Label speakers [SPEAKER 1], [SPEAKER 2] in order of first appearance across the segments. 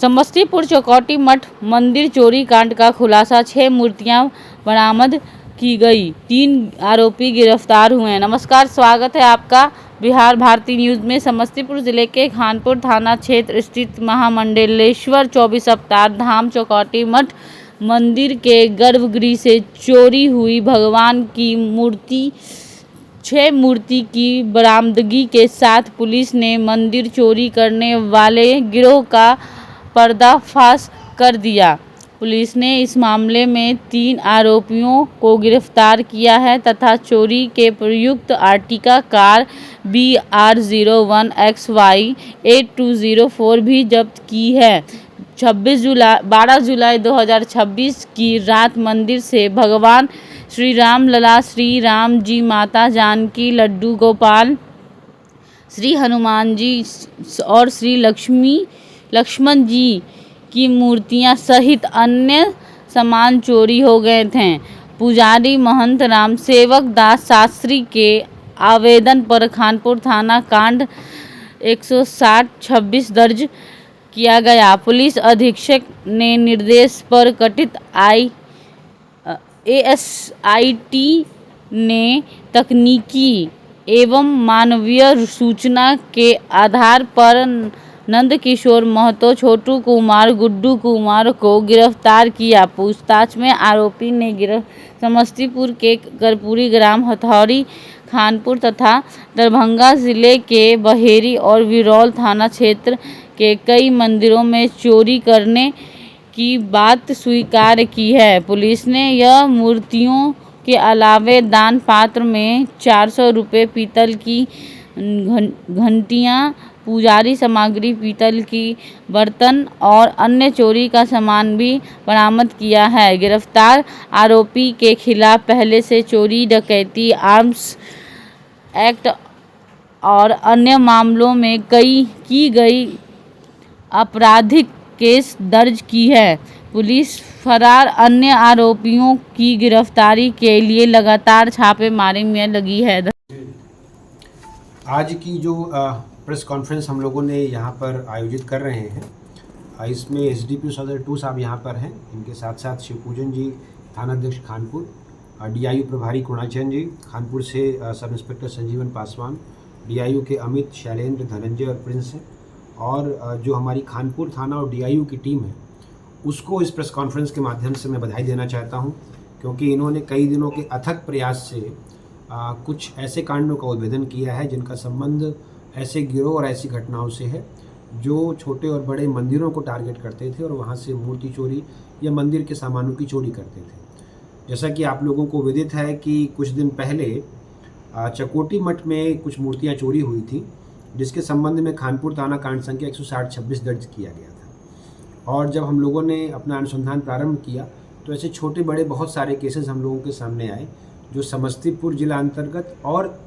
[SPEAKER 1] समस्तीपुर चौकोटी मठ मंदिर चोरी कांड का खुलासा, 6 मूर्तियां बरामद की गई, 3 आरोपी गिरफ्तार हुए। नमस्कार, स्वागत है आपका बिहार भारती न्यूज़ में। समस्तीपुर जिले के खानपुर थाना क्षेत्र स्थित महामंडलेश्वर 24 अवतार धाम चौकोटी मठ मंदिर के गर्भगृह से चोरी हुई भगवान की मूर्ति 6 मूर्ति की बरामदगी के साथ पुलिस ने मंदिर चोरी करने वाले गिरोह का पर्दाफाश कर दिया। पुलिस ने इस मामले में 3 आरोपियों को गिरफ्तार किया है तथा चोरी के प्रयुक्त आर्टिका कार BR01XY 8204 भी जब्त की है। 12 जुलाई 2026 की रात मंदिर से भगवान श्री राम लला, श्री राम जी, माता जानकी, लड्डू गोपाल, श्री हनुमान जी और श्री लक्ष्मण जी की मूर्तियां सहित अन्य सामान चोरी हो गए थे। पुजारी महंत राम सेवक दास शास्त्री के आवेदन पर खानपुर थाना कांड 160-26 दर्ज किया गया। पुलिस अधीक्षक ने निर्देश पर गठित ASIT ने तकनीकी एवं मानवीय सूचना के आधार पर नंदकिशोर महतो, छोटू कुमार, गुड्डू कुमार को गिरफ्तार किया। पूछताछ में आरोपी ने समस्तीपुर के कर्पूरी ग्राम, हथौड़ी, खानपुर तथा दरभंगा जिले के बहेरी और विरौल थाना क्षेत्र के कई मंदिरों में चोरी करने की बात स्वीकार की है। पुलिस ने यह मूर्तियों के अलावे दान पात्र में 400 रुपये, पीतल की घंटियां, पुजारी सामग्री, पीतल की बर्तन और अन्य चोरी का सामान भी बरामद किया है। गिरफ्तार आरोपी के खिलाफ पहले से चोरी, डकैती, आर्म्स एक्ट और अन्य मामलों में की गई आपराधिक केस दर्ज की है। पुलिस फरार अन्य आरोपियों की गिरफ्तारी के लिए लगातार छापेमारी में लगी है।
[SPEAKER 2] आज की जो प्रेस कॉन्फ्रेंस हम लोगों ने यहाँ पर आयोजित कर रहे हैं, इसमें SDPO सदर 2 साहब यहाँ पर हैं। इनके साथ साथ शिवपूजन जी, थानाध्यक्ष खानपुर, DIU प्रभारी कुणाचन जी, खानपुर से सब इंस्पेक्टर संजीवन पासवान, DIU के अमित, शैलेंद्र, धनंजय और प्रिंस हैं। और जो हमारी खानपुर थाना और DIU की टीम है, उसको इस प्रेस कॉन्फ्रेंस के माध्यम से मैं बधाई देना चाहता हूँ, क्योंकि इन्होंने कई दिनों के अथक प्रयास से कुछ ऐसे कांडों का उद्भेदन किया है जिनका संबंध ऐसे गिरोह और ऐसी घटनाओं से है जो छोटे और बड़े मंदिरों को टारगेट करते थे और वहाँ से मूर्ति चोरी या मंदिर के सामानों की चोरी करते थे। जैसा कि आप लोगों को विदित है कि कुछ दिन पहले चकोटी मठ में कुछ मूर्तियाँ चोरी हुई थी, जिसके संबंध में खानपुर थाना कांड संख्या 160-26 दर्ज किया गया था। और जब हम लोगों ने अपना अनुसंधान प्रारंभ किया तो ऐसे छोटे बड़े बहुत सारे केसेस हम लोगों के सामने आए जो समस्तीपुर जिला अंतर्गत और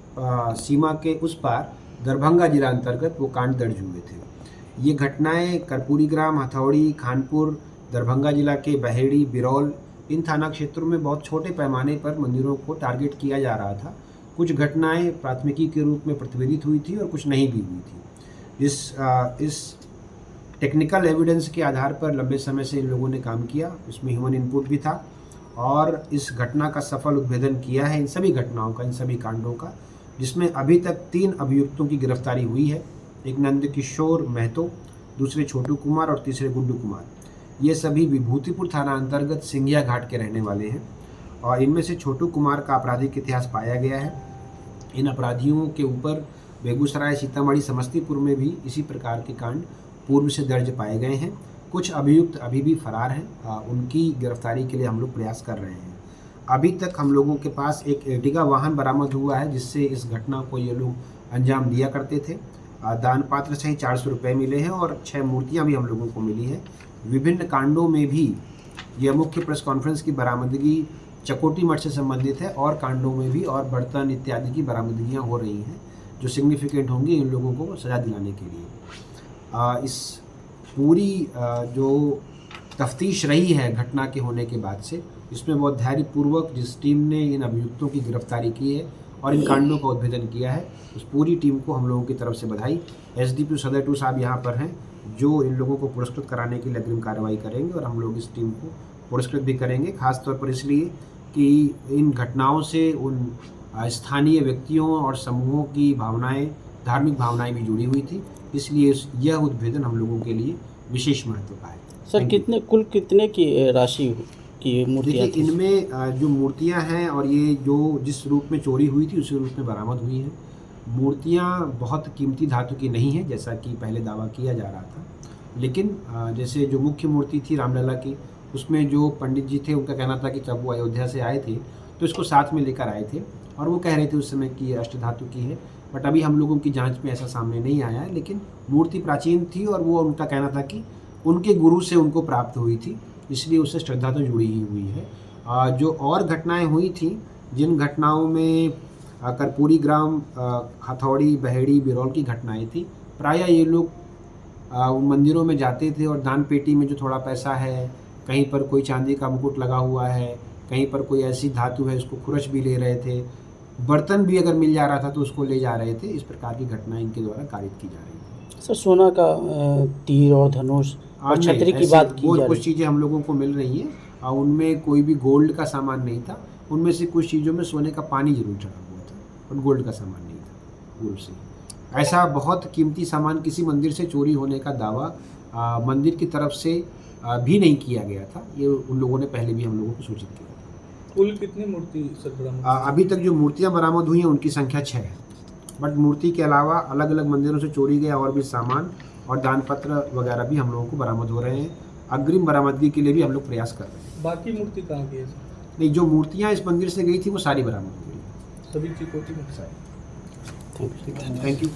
[SPEAKER 2] सीमा के उस पार दरभंगा जिला अंतर्गत वो कांड दर्ज हुए थे। ये घटनाएं कर्पूरी ग्राम, हथौड़ी, खानपुर, दरभंगा जिला के बहेड़ी, बिरौल, इन थाना क्षेत्रों में बहुत छोटे पैमाने पर मंदिरों को टारगेट किया जा रहा था। कुछ घटनाएं प्राथमिकी के रूप में प्रतिवेदित हुई थी और कुछ नहीं भी हुई थी। इस टेक्निकल एविडेंस के आधार पर लंबे समय से इन लोगों ने काम किया, इसमें ह्यूमन इनपुट भी था और इस घटना का सफल उद्भेदन किया है, इन सभी घटनाओं का, इन सभी कांडों का, जिसमें अभी तक 3 अभियुक्तों की गिरफ्तारी हुई है। एक नंदकिशोर महतो, दूसरे छोटू कुमार और तीसरे गुड्डू कुमार। ये सभी विभूतिपुर थाना अंतर्गत सिंघिया घाट के रहने वाले हैं और इनमें से छोटू कुमार का आपराधिक इतिहास पाया गया है। इन अपराधियों के ऊपर बेगूसराय, सीतामढ़ी, समस्तीपुर में भी इसी प्रकार के कांड पूर्व से दर्ज पाए गए हैं। कुछ अभियुक्त अभी भी फरार हैं, उनकी गिरफ्तारी के लिए हम लोग प्रयास कर रहे हैं। अभी तक हम लोगों के पास एक एर्टिगा वाहन बरामद हुआ है जिससे इस घटना को ये लोग अंजाम दिया करते थे। दान पात्र से ही 400 रुपये मिले हैं और 6 मूर्तियां भी हम लोगों को मिली है। विभिन्न कांडों में भी यह मुख्य प्रेस कॉन्फ्रेंस की बरामदगी चकोटी मठ से संबंधित है और कांडों में भी और बर्तन इत्यादि की बरामदगियाँ हो रही हैं जो सिग्निफिकेंट होंगी इन लोगों को सजा दिलाने के लिए। इस पूरी जो तफ्तीश रही है घटना के होने के बाद से, इसमें बहुत धैर्यपूर्वक जिस टीम ने इन अभियुक्तों की गिरफ्तारी की है और इन कांडों का उद्भेदन किया है, उस पूरी टीम को हम लोगों की तरफ से बधाई। SDPO सदर 2 साहब यहाँ पर हैं, जो इन लोगों को पुरस्कृत कराने के लिए अग्रिम कार्रवाई करेंगे और हम लोग इस टीम को पुरस्कृत भी करेंगे, खास तौर पर इसलिए कि इन घटनाओं से उन स्थानीय व्यक्तियों और समूहों की भावनाएं, धार्मिक भावनाएं भी जुड़ी हुई थी, इसलिए यह उद्भेदन हम लोगों के लिए विशेष महत्व का है।
[SPEAKER 3] सर कुल कितने की राशि की मूर्तियाँ
[SPEAKER 2] देखिए,
[SPEAKER 3] थी?
[SPEAKER 2] इनमें जो मूर्तियां हैं और ये जो जिस रूप में चोरी हुई थी उसी रूप में बरामद हुई हैं। मूर्तियां बहुत कीमती धातु की नहीं है जैसा कि पहले दावा किया जा रहा था, लेकिन जैसे जो मुख्य मूर्ति थी रामलला की, उसमें जो पंडित जी थे उनका कहना था कि जब वो अयोध्या से आए थे तो इसको साथ में लेकर आए थे और वो कह रहे थे उस समय कि ये अष्ट धातु की है। बट अभी हम लोगों की जांच में ऐसा सामने नहीं आया है, लेकिन मूर्ति प्राचीन थी और वो उनका कहना था कि उनके गुरु से उनको प्राप्त हुई थी, इसलिए उससे श्रद्धा तो जुड़ी ही हुई है। जो और घटनाएं हुई थी, जिन घटनाओं में कर्पूरी ग्राम, हथौड़ी, बहेड़ी, बिरौल की घटनाएं थी, प्रायः ये लोग मंदिरों में जाते थे और दान पेटी में जो थोड़ा पैसा है, कहीं पर कोई चांदी का मुकुट लगा हुआ है, कहीं पर कोई ऐसी धातु है उसको खुरच भी ले रहे थे, बर्तन भी अगर मिल जा रहा था तो उसको ले जा रहे थे। इस प्रकार की घटनाएं इनके द्वारा कारित की जा रही थी।
[SPEAKER 3] सर सोना का तीर और धनुष और छतरी की बात की जा रही
[SPEAKER 2] कुछ चीज़ें हम लोगों को मिल रही हैं और उनमें कोई भी गोल्ड का सामान नहीं था। उनमें से कुछ चीज़ों में सोने का पानी जरूर चढ़ा हुआ था और गोल्ड का सामान नहीं था पूर्व से। ऐसा बहुत कीमती सामान किसी मंदिर से चोरी होने का दावा मंदिर की तरफ से भी नहीं किया गया था। ये उन लोगों ने पहले भी हम लोगों को सूचित किया था।
[SPEAKER 4] कुल कितनी मूर्ति सर बरामद?
[SPEAKER 2] अभी तक जो मूर्तियां बरामद हुई हैं उनकी संख्या 6 है, बट मूर्ति के अलावा अलग अलग मंदिरों से चोरी गया और भी सामान और दान पत्र वगैरह भी हम लोगों को बरामद हो रहे हैं। अग्रिम बरामदगी के लिए भी हम लोग प्रयास कर रहे हैं।
[SPEAKER 4] बाकी मूर्ति कहाँ की है सर?
[SPEAKER 2] नहीं, जो मूर्तियां इस मंदिर से गई थी वो सारी बरामद हो गई।
[SPEAKER 4] सभी चिकोटी में?
[SPEAKER 2] Thank you.